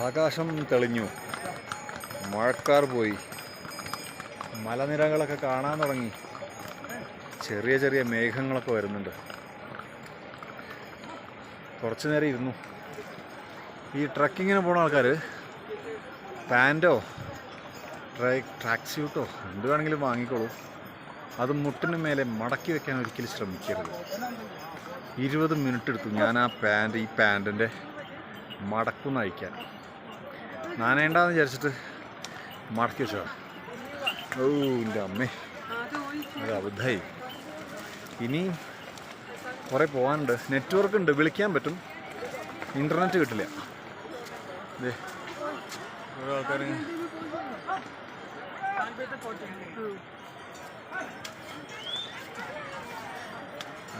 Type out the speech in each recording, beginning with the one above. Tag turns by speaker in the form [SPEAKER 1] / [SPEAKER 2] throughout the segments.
[SPEAKER 1] ആകാശം തെളിഞ്ഞു, മഴക്കാർ പോയി, മലനിരകളൊക്കെ കാണാൻ തുടങ്ങി, ചെറിയ ചെറിയ മേഘങ്ങളൊക്കെ വരുന്നുണ്ട്. കുറച്ചു നേരം ഇരുന്നു. ഈ ട്രക്കിങ്ങിന് പോണ ആൾക്കാർ പാൻറ്റോ ട്രാക്ക് സ്യൂട്ടോ എന്ത് വേണമെങ്കിലും വാങ്ങിക്കോളൂ. അത് മുട്ടിന് മേലെ മടക്കി വെക്കാൻ ഒരിക്കലും ശ്രമിക്കരുത്. 20 മിനിറ്റ് എടുത്തു ഞാൻ ആ ഈ പാൻറ്റിൻ്റെ മടക്കൊന്ന് അയക്കാൻ. നാനേണ്ടെന്ന് വിചാരിച്ചിട്ട് മടക്കി വെച്ചതാണ്. ഓ എൻ്റെ അമ്മേ, അത് അബദ്ധമായി. ഇനി കുറേ പോകാനുണ്ട്. നെറ്റ്വർക്ക് ഉണ്ട്, വിളിക്കാൻ പറ്റും, ഇൻ്റർനെറ്റ് കിട്ടില്ല. അതെ, ഓരോ ആൾക്കാർ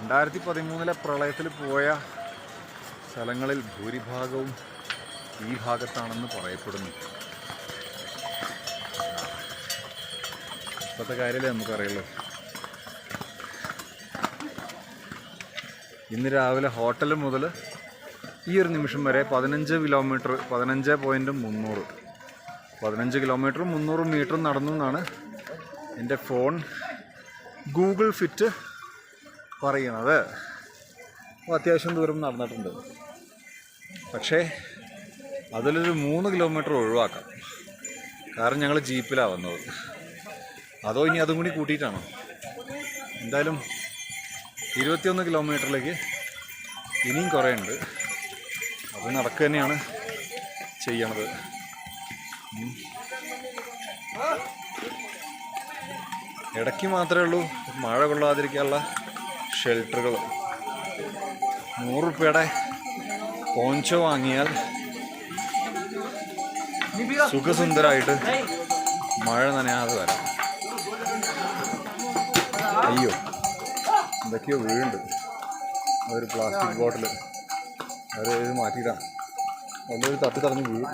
[SPEAKER 1] 2013 പ്രളയത്തിൽ പോയ സ്ഥലങ്ങളിൽ ഭൂരിഭാഗവും ഈ ഭാഗത്താണെന്ന് പറയപ്പെടുന്നു. ഇപ്പോഴത്തെ കാര്യമല്ലേ നമുക്കറിയുള്ളൂ. ഇന്ന് രാവിലെ ഹോട്ടൽ മുതൽ ഈ ഒരു നിമിഷം വരെ 15 കിലോമീറ്റർ 15 കിലോമീറ്ററും 300 മീറ്ററും നടന്നു എന്നാണ് എൻ്റെ ഫോൺ ഗൂഗിൾ ഫിറ്റ് പറയണത്. അപ്പോൾ അത്യാവശ്യം ദൂരം നടന്നിട്ടുണ്ട്. പക്ഷേ അതിലൊരു 3 കിലോമീറ്റർ ഒഴിവാക്കാം. കാരണം ഞങ്ങൾ ജീപ്പിലാണ് വന്നത്. അതോ ഇനി അതും കൂടി കൂട്ടിയിട്ടാണോ? എന്തായാലും 21 കിലോമീറ്ററിലേക്ക് ഇനിയും കുറേ ഉണ്ട്. അത് നടക്കുക തന്നെയാണ് ചെയ്യണത്. ഇടയ്ക്ക് മാത്രമേ ഉള്ളൂ മഴ കൊള്ളാതിരിക്കാനുള്ള ഷെൽട്ടറുകൾ. 100 രൂപയുടെ പോഞ്ചോ വാങ്ങിയാൽ സുഖസുന്ദരമായിട്ട് മഴ നനയാതെ വരാം. അയ്യോ, എന്തൊക്കെയോ വീഴുണ്ട്. അതൊരു പ്ലാസ്റ്റിക് ബോട്ടിൽ അത് മാറ്റിയിടാം. നല്ലൊരു തട്ടി തറഞ്ഞ് വീഴും.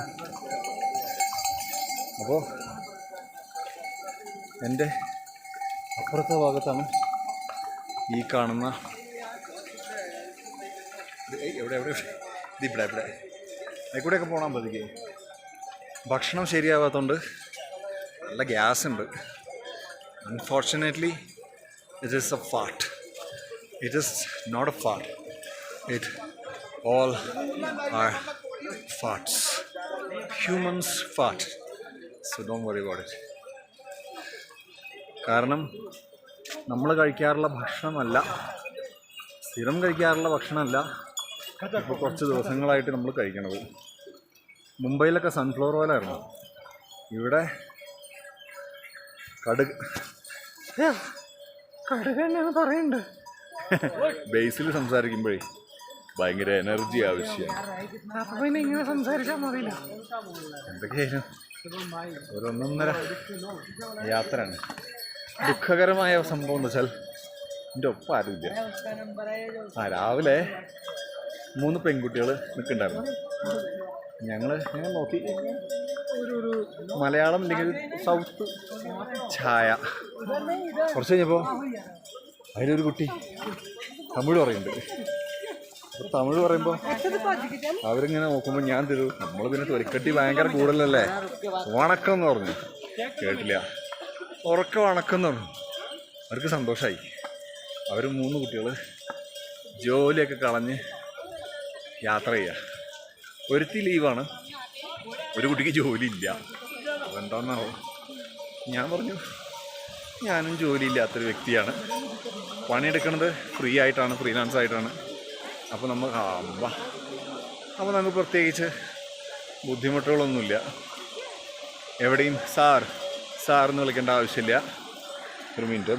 [SPEAKER 1] അപ്പോൾ എൻ്റെ അപ്പുറത്തെ ഭാഗത്താണ് ഈ കാണുന്ന ഇവിടെ അതിക്കൂടെയൊക്കെ പോകണം. പതിക്ക് ഭക്ഷണം ശരിയാവാത്തതുകൊണ്ട് നല്ല ഗ്യാസ് ഉണ്ട്. Unfortunately it is a fart. It is not a fart. It all are farts. Humans fart. So don't worry about it. കാരണം നമ്മൾ കഴിക്കാറുള്ള ഭക്ഷണമല്ല, സ്ഥിരം കഴിക്കാറുള്ള ഭക്ഷണമല്ല ഇപ്പോൾ കുറച്ച് ദിവസങ്ങളായിട്ട് നമ്മൾ കഴിക്കണത്. മുംബൈയിലൊക്കെ സൺഫ്ലവർ ഓയിലായിരുന്നു. ഇവിടെ കടുക് തന്നെയാണ് പറയുന്നുണ്ട്. ബേസിൽ സംസാരിക്കുമ്പോഴേ ഭയങ്കര എനർജി ആവശ്യമാണ്. ഇങ്ങനെ സംസാരിച്ചാൽ മതിയില്ല. എന്തൊക്കെയായാലും ഒരു 1.5 യാത്രയാണ്. ദുഃഖകരമായ സംഭവം എന്ന് വെച്ചാൽ എൻ്റെ ഒപ്പം ആരുമില്ല. രാവിലെ 3 പെൺകുട്ടികൾ നിൽക്കുന്നുണ്ടായിരുന്നു. ഞങ്ങൾ നോക്കി ഒരു മലയാളം അല്ലെങ്കിൽ സൗത്ത് ഛായ. കുറച്ച് കഴിഞ്ഞപ്പോൾ അതിലൊരു കുട്ടി തമിഴ് പറയുന്നുണ്ട്. തമിഴ് പറയുമ്പോൾ അവരിങ്ങനെ നോക്കുമ്പോൾ ഞാൻ തരും. നമ്മൾ പിന്നെ തൊലിക്കട്ടി ഭയങ്കര കൂടുതലല്ലേ, വണക്കം എന്ന് പറഞ്ഞു. കേട്ടില്ല, ഉറക്ക വണക്കം എന്ന് പറഞ്ഞു. അവർക്ക് സന്തോഷമായി. അവർ 3 കുട്ടികൾ ജോലിയൊക്കെ കളഞ്ഞ് യാത്ര ചെയ്യുക. ഒരുത്തി ലീവാണ്, ഒരു കുട്ടിക്ക് ജോലിയില്ല. അതെന്താണെന്നാവോ. ഞാൻ പറഞ്ഞു ഞാനും ജോലിയില്ലാത്തൊരു വ്യക്തിയാണ്, പണിയെടുക്കുന്നത് ഫ്രീ ആയിട്ടാണ്, ഫ്രീലാൻസ് ആയിട്ടാണ്. അപ്പോൾ അപ്പോൾ നമുക്ക് പ്രത്യേകിച്ച് ബുദ്ധിമുട്ടുകളൊന്നുമില്ല. എവിടെയും സാർ എന്ന് വിളിക്കേണ്ട ആവശ്യമില്ല. ഒരു മിനിറ്റ്,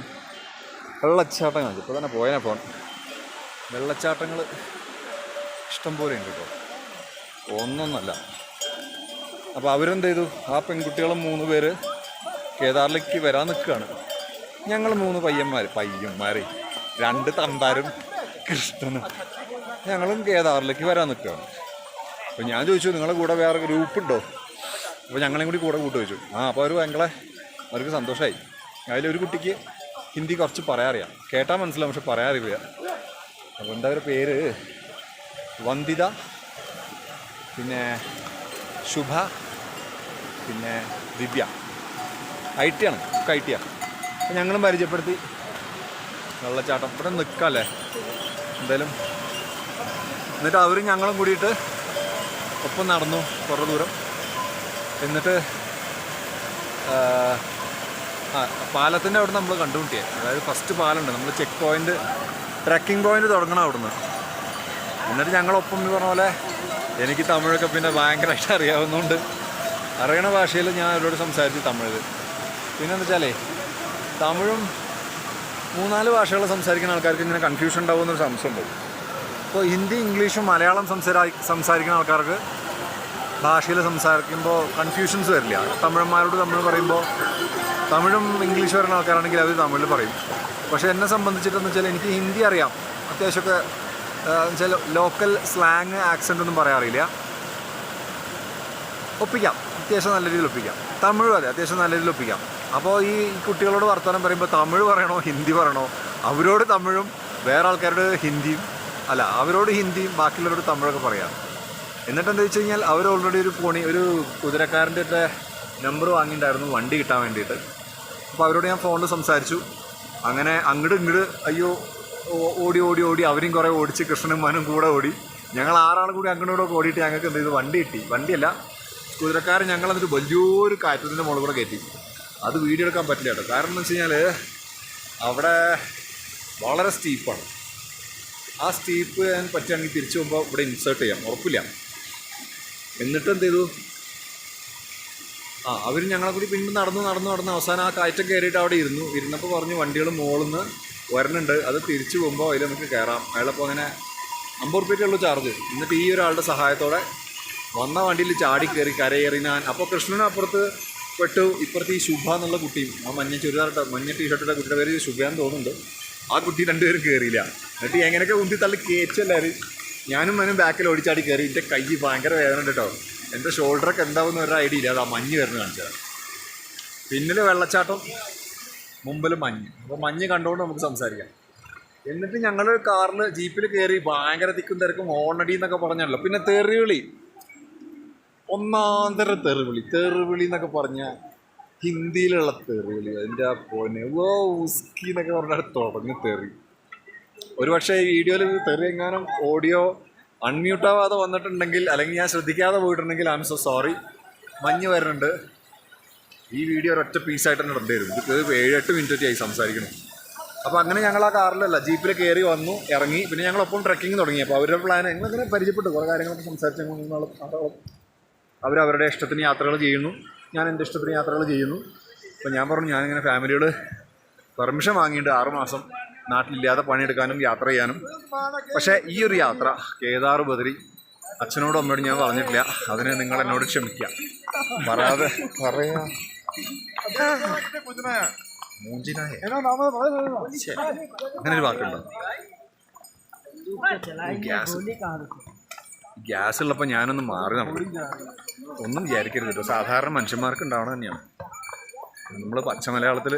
[SPEAKER 1] വെള്ളച്ചാട്ടം കാണിച്ചു. ഇപ്പോൾ തന്നെ പോയതിനെ ഫോൺ. വെള്ളച്ചാട്ടങ്ങൾ ഇഷ്ടം പോലെ ഉണ്ട് കേട്ടോ, ഒന്നൊന്നല്ല. അപ്പോൾ അവരെന്ത് ചെയ്തു, ആ പെൺകുട്ടികളും 3 പേര് കേദാറിലേക്ക് വരാൻ നിൽക്കുകയാണ്. ഞങ്ങൾ 3 പയ്യന്മാരെ 2 തന്താരും കൃഷ്ണനും ഞങ്ങളും കേദാറിലേക്ക് വരാൻ നിൽക്കുകയാണ്. അപ്പോൾ ഞാൻ ചോദിച്ചു, നിങ്ങളുടെ കൂടെ വേറെ ഗ്രൂപ്പ് ഉണ്ടോ? അപ്പോൾ ഞങ്ങളെയും കൂടി കൂടെ കൂട്ട് വെച്ചു. അപ്പോൾ അവർക്ക് സന്തോഷമായി. അതിലൊരു കുട്ടിക്ക് ഹിന്ദി കുറച്ച് പറയാറിയാം, കേട്ടാൽ മനസ്സിലാവും, പക്ഷെ പറയാറില്ല. അപ്പോൾ എന്താ ഒരു പേര്, വന്ദിത, പിന്നെ ശുഭ, പിന്നെ ദിവ്യ. IT ആണ്, IT ആണ്. അപ്പം ഞങ്ങളും പരിചയപ്പെടുത്തി. വെള്ളച്ചാട്ടം ഇവിടെ നിൽക്കാമല്ലേ എന്തായാലും. എന്നിട്ട് അവരും ഞങ്ങളും കൂടിയിട്ട് ഒപ്പം നടന്നു കുറേ ദൂരം. എന്നിട്ട് പാലത്തിൻ്റെ അവിടെ നമ്മൾ കണ്ടുമുട്ടിയത്. അതായത് ഫസ്റ്റ് പാലമുണ്ട്, നമ്മൾ ചെക്ക് പോയിൻ്റ്, ട്രക്കിംഗ് പോയിൻ്റ് തുടങ്ങണം അവിടുന്ന്. എന്നിട്ട് ഞങ്ങളൊപ്പം ഈ പറഞ്ഞ പോലെ എനിക്ക് തമിഴൊക്കെ പിന്നെ ഭയങ്കരമായിട്ട് അറിയാവുന്നതുകൊണ്ട് അറിയണ ഭാഷയിൽ ഞാൻ അവരോട് സംസാരിച്ചു തമിഴിൽ. പിന്നെ എന്താ വെച്ചാലേ തമിഴും 3-4 ഭാഷകൾ സംസാരിക്കുന്ന ആൾക്കാർക്ക് ഇങ്ങനെ കൺഫ്യൂഷൻ ഉണ്ടാവുമെന്നൊരു സംശയമുണ്ട്. ഇപ്പോൾ ഹിന്ദി, ഇംഗ്ലീഷും മലയാളം സംസാരിക്കുന്ന ആൾക്കാർക്ക് ഭാഷയിൽ സംസാരിക്കുമ്പോൾ കൺഫ്യൂഷൻസ് വരില്ല. തമിഴന്മാരോട് തമിഴ് പറയുമ്പോൾ തമിഴും ഇംഗ്ലീഷ് വരുന്ന ആൾക്കാരാണെങ്കിൽ അവർ തമിഴിൽ പറയും. പക്ഷേ എന്നെ സംബന്ധിച്ചിട്ടെന്ന് വെച്ചാൽ എനിക്ക് ഹിന്ദി അറിയാം അത്യാവശ്യമൊക്കെ. വെച്ചാൽ ലോക്കൽ സ്ലാങ്, ആക്സെൻ്റ് ഒന്നും പറയാറില്ല. ഒപ്പിക്കാം, അത്യാവശ്യം നല്ല രീതിയിൽ ഒപ്പിക്കാം. തമിഴും അതെ, അത്യാവശ്യം നല്ല രീതിയിൽ ഒപ്പിക്കാം. അപ്പോൾ ഈ കുട്ടികളോട് വർത്തമാനം പറയുമ്പോൾ തമിഴ് പറയണോ ഹിന്ദി പറയണോ, അവരോട് തമിഴും വേറെ ആൾക്കാരോട് ഹിന്ദിയും, അല്ല അവരോട് ഹിന്ദിയും ബാക്കിയുള്ളവരോട് തമിഴൊക്കെ പറയാം. എന്നിട്ട് എന്താ വെച്ച് കഴിഞ്ഞാൽ അവർ ഓൾറെഡി ഒരു കുതിരക്കാരൻ്റെ നമ്പർ വാങ്ങിയിട്ടുണ്ടായിരുന്നു വണ്ടി കിട്ടാൻ വേണ്ടിയിട്ട്. അപ്പോൾ അവരോട് ഞാൻ ഫോണിൽ സംസാരിച്ചു. അങ്ങനെ അങ്ങോട്ട് ഇങ്ങോട്ട് അയ്യോ ഓടി അവരും കുറേ ഓടിച്ച്, കൃഷ്ണനും മനും കൂടെ ഓടി. ഞങ്ങൾ 6 ആൾ കൂടി അങ്ങോട്ടും ഓടിയിട്ട് ഞങ്ങൾക്ക് എന്ത് ചെയ്തു, വണ്ടി കിട്ടി. വണ്ടിയല്ല, കുതിരക്കാരൻ ഞങ്ങൾ എന്നിട്ട് വലിയൊരു കയറ്റത്തിൻ്റെ മുകളിൽ കൂടെ കയറ്റി. അത് വീഡിയോ എടുക്കാൻ പറ്റില്ല കേട്ടോ. കാരണം എന്ന് വെച്ച് കഴിഞ്ഞാൽ അവിടെ വളരെ സ്റ്റീപ്പാണ്. ആ സ്റ്റീപ്പ് ഞാൻ പറ്റുകയാണെങ്കിൽ തിരിച്ചു പോകുമ്പോൾ ഇവിടെ ഇൻസേർട്ട് ചെയ്യാം, ഉറപ്പില്ല. എന്നിട്ട് എന്ത് ചെയ്തു, അവർ ഞങ്ങളെ കൂടി പിന്നെ നടന്ന് അവസാനം ആ കയറ്റം കയറിയിട്ട് അവിടെ ഇരുന്നപ്പോൾ പറഞ്ഞു വണ്ടികൾ മുകളിൽ നിന്ന് വരണുണ്ട്, അത് തിരിച്ചു പോകുമ്പോൾ അതിൽ നമുക്ക് കയറാം. അയാളപ്പോൾ അങ്ങനെ 50 ഉറുപ്പികയുള്ളൂ ചാർജ്. എന്നിട്ട് ഈ ഒരാളുടെ സഹായത്തോടെ വന്ന വണ്ടിയിൽ ചാടി കയറി കരയേറി ഞാൻ. അപ്പോൾ കൃഷ്ണനും അപ്പുറത്ത് പെട്ടു, ഇപ്പുറത്ത് ഈ ശുഭ എന്നുള്ള കുട്ടിയും, ആ മഞ്ഞ ടീഷർട്ടിട്ട കുട്ടിയുടെ പേര് ശുഭയാന്ന് തോന്നുന്നുണ്ട്. ആ കുട്ടി 2 പേരും കയറിയില്ല. എന്നിട്ട് എങ്ങനെയൊക്കെ ഉന്തി തള്ളി കയറ്റല്ലായിരുന്നു. ഞാനും മനും ബാക്കിൽ ഓടിച്ചാടി കയറി. എൻ്റെ കൈ ഭയങ്കര വേദന ഉണ്ട് കേട്ടോ. എൻ്റെ ഷോൾഡറൊക്കെ എന്താവുന്ന ഒരു ഐഡിയ ഇല്ല. അത് ആ മഞ്ഞ് വരുന്ന കാണിച്ചത്. പിന്നിൽ വെള്ളച്ചാട്ടം, മുമ്പിൽ മഞ്ഞ്. അപ്പോൾ മഞ്ഞ് കണ്ടുകൊണ്ട് നമുക്ക് സംസാരിക്കാം. എന്നിട്ട് ഞങ്ങൾ കാറിൽ ജീപ്പിൽ കയറി. ഭയങ്കര തിക്കും തിരക്കും, ഓണടി എന്നൊക്കെ പറഞ്ഞല്ലോ. പിന്നെ തെറിവിളി, ഒന്നാന്തര തെറിവിളി എന്നൊക്കെ പറഞ്ഞാൽ ഹിന്ദിയിലുള്ള തെറിവിളി. അതിൻ്റെ പോന്നെ ഉസ്കി എന്നൊക്കെ പറഞ്ഞാൽ തുടങ്ങി തെറി. ഒരുപക്ഷെ ഈ വീഡിയോയിൽ തെറി എങ്ങാനും ഓഡിയോ അൺമ്യൂട്ടാവാതെ വന്നിട്ടുണ്ടെങ്കിൽ, അല്ലെങ്കിൽ ഞാൻ ശ്രദ്ധിക്കാതെ പോയിട്ടുണ്ടെങ്കിൽ ഐ ആം സോ സോറി. മഞ്ഞ് വരുന്നുണ്ട്. ഈ വീഡിയോ ഒരൊറ്റ പീസായിട്ട് തന്നെ ഇടേണ്ടിയിരുന്നു. ഇത് 7-8 മിനിറ്റ് ആയി സംസാരിക്കണം. അപ്പോൾ അങ്ങനെ ഞങ്ങൾ ആ കാറിലല്ല ജീപ്പിൽ കയറി വന്നു, ഇറങ്ങി. പിന്നെ ഞങ്ങളൊപ്പം ട്രക്കിങ് തുടങ്ങി. അപ്പോൾ അവരുടെ പ്ലാൻ ഞങ്ങളങ്ങനെ പരിചയപ്പെട്ടു, കുറേ കാര്യങ്ങളൊക്കെ സംസാരിച്ച് 3-4 അവരവരുടെ ഇഷ്ടത്തിന് യാത്രകൾ ചെയ്യുന്നു, ഞാൻ എൻ്റെ ഇഷ്ടത്തിന് യാത്രകൾ ചെയ്യുന്നു. അപ്പോൾ ഞാൻ പറഞ്ഞു ഞാനിങ്ങനെ ഫാമിലിയോട് പെർമിഷൻ വാങ്ങിയിട്ട് 6 മാസം നാട്ടിലില്ലാതെ പണിയെടുക്കാനും യാത്ര ചെയ്യാനും. പക്ഷേ ഈ ഒരു യാത്ര കേദാർ ബദരി അച്ഛനോടും അമ്മയോടും ഞാൻ പറഞ്ഞിട്ടില്ല. അതിന് നിങ്ങൾ എന്നോട് ക്ഷമിക്കുക. പറയാതെ പറയാ മൂഞ്ചിനായ അങ്ങനെ ഒരു വാക്കുണ്ടോ? ഗ്യാസ് ഉള്ളപ്പോൾ ഞാനൊന്ന് മാറി നടക്കും. ഒന്നും വിചാരിക്കരുത് കേട്ടോ. സാധാരണ മനുഷ്യന്മാർക്ക് ഉണ്ടാവണം തന്നെയാണ്. നമ്മൾ പച്ച മലയാളത്തിൽ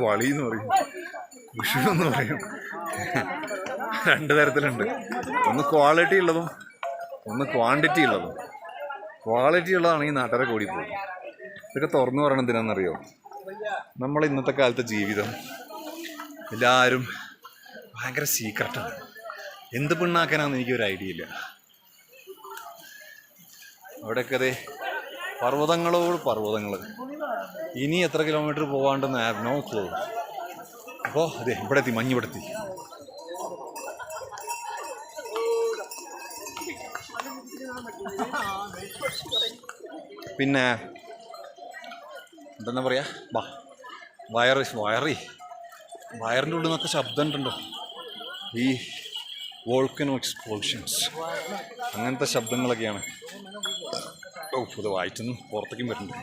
[SPEAKER 1] വളി എന്ന് പറയും, വിഷു എന്ന് പറയും. 2 തരത്തിലുണ്ട്. ഒന്ന് ക്വാളിറ്റി ഉള്ളതും ഒന്ന് ക്വാണ്ടിറ്റി ഉള്ളതും. ക്വാളിറ്റി ഉള്ളതാണെങ്കിൽ നാട്ടുകാരെ കൂടിപ്പോകും. ഇതൊക്കെ തുറന്നു പറയണം എന്തിനാണെന്നറിയോ? നമ്മൾ ഇന്നത്തെ കാലത്തെ ജീവിതം എല്ലാവരും ഭയങ്കര സീക്രട്ടാണ്. എന്ത് പിണ്ണാക്കാനാണെന്ന് എനിക്കൊരു ഐഡിയ ഇല്ല. അവിടെയൊക്കെ അതെ പർവ്വതങ്ങളോട് പർവ്വതങ്ങൾ. ഇനി എത്ര കിലോമീറ്റർ പോകാണ്ടെന്ന് ഐ ഹാവ് നോ ക്ലൂ. അപ്പോൾ അതെ ഇവിടെ എത്തി, മഞ്ഞ് ഇവിടെ എത്തി. പിന്നെ എന്താ പറയുക, വയറിൻ്റെ ഉള്ളിൽ നിന്നൊക്കെ ശബ്ദം ഉണ്ടല്ലോ. ഈ വോൾക്കനോ എക്സ്പ്ലോഷൻസ് അങ്ങനത്തെ ശബ്ദങ്ങളൊക്കെയാണ്. ഇത് വായിച്ചൊന്നും പുറത്തേക്കും വരുന്നുണ്ട്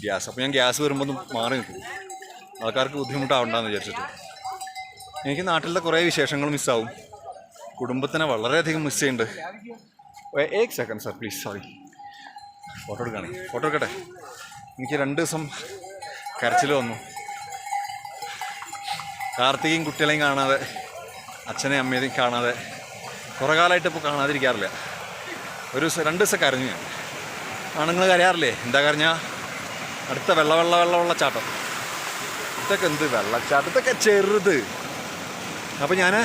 [SPEAKER 1] ഗ്യാസ്. അപ്പോൾ ഞാൻ ഗ്യാസ് വരുമ്പോൾ ഒന്ന് മാറി നിൽക്കും, ആൾക്കാർക്ക് ബുദ്ധിമുട്ടാവണ്ടെന്ന് വിചാരിച്ചിട്ട്. എനിക്ക് നാട്ടിലെ കുറേ വിശേഷങ്ങൾ മിസ്സാവും. കുടുംബത്തിനെ വളരെയധികം മിസ് ചെയ്യുന്നുണ്ട്. 1 second sir please, sorry. Photo എടുക്കട്ടെ. എനിക്ക് 2 ദിവസം കരച്ചിൽ വന്നു. കാർത്തികയും കുട്ടികളെയും കാണാതെ അച്ഛനെ അമ്മയും കാണാതെ കുറേ കാലമായിട്ട് ഇപ്പോൾ കാണാതിരിക്കാറില്ല. ഒരു 2 ദിവസം കരഞ്ഞു ഞാൻ. ആണുങ്ങൾ കരയാറില്ലേ? എന്താ കരഞ്ഞാൽ അടുത്ത വെള്ളച്ചാട്ടം. ഇതൊക്കെ എന്ത് വെള്ളച്ചാട്ടം, ഇതൊക്കെ ചെറുത്. അപ്പോൾ ഞാൻ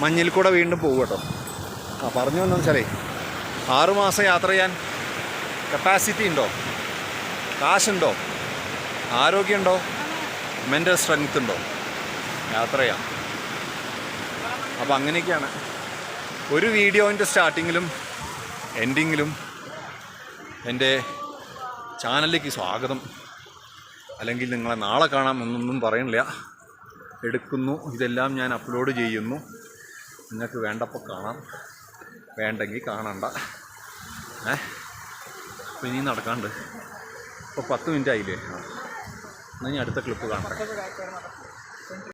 [SPEAKER 1] മഞ്ഞിൽ കൂടെ വീണ്ടും പോകും കേട്ടോ. പറഞ്ഞു വന്നു വെച്ചാലേ 6 മാസം യാത്ര ചെയ്യാൻ കപ്പാസിറ്റി ഉണ്ടോ, കാശുണ്ടോ, ആരോഗ്യമുണ്ടോ, മെൻ്റൽ സ്ട്രെങ്ത് ഉണ്ടോ, യാത്ര ചെയ്യാം. അപ്പോൾ അങ്ങനെയൊക്കെയാണ്. ഒരു വീഡിയോൻ്റെ സ്റ്റാർട്ടിങ്ങിലും എൻഡിങ്ങിലും എൻ്റെ ചാനലിലേക്ക് സ്വാഗതം, അല്ലെങ്കിൽ നിങ്ങളെ നാളെ കാണാം എന്നൊന്നും പറയണില്ല. എടുക്കുന്നു, ഇതെല്ലാം ഞാൻ അപ്ലോഡ് ചെയ്യുന്നു. നിങ്ങൾക്ക് വേണ്ടപ്പോൾ കാണാം, വേണ്ടെങ്കിൽ കാണണ്ട. അപ്പോൾ ഇനി നടക്കാണ്ട്. ഇപ്പോൾ 10 മിനിറ്റ് ആയില്ലേ? എന്നാൽ ഞാൻ അടുത്ത ക്ലിപ്പ് കാണാം.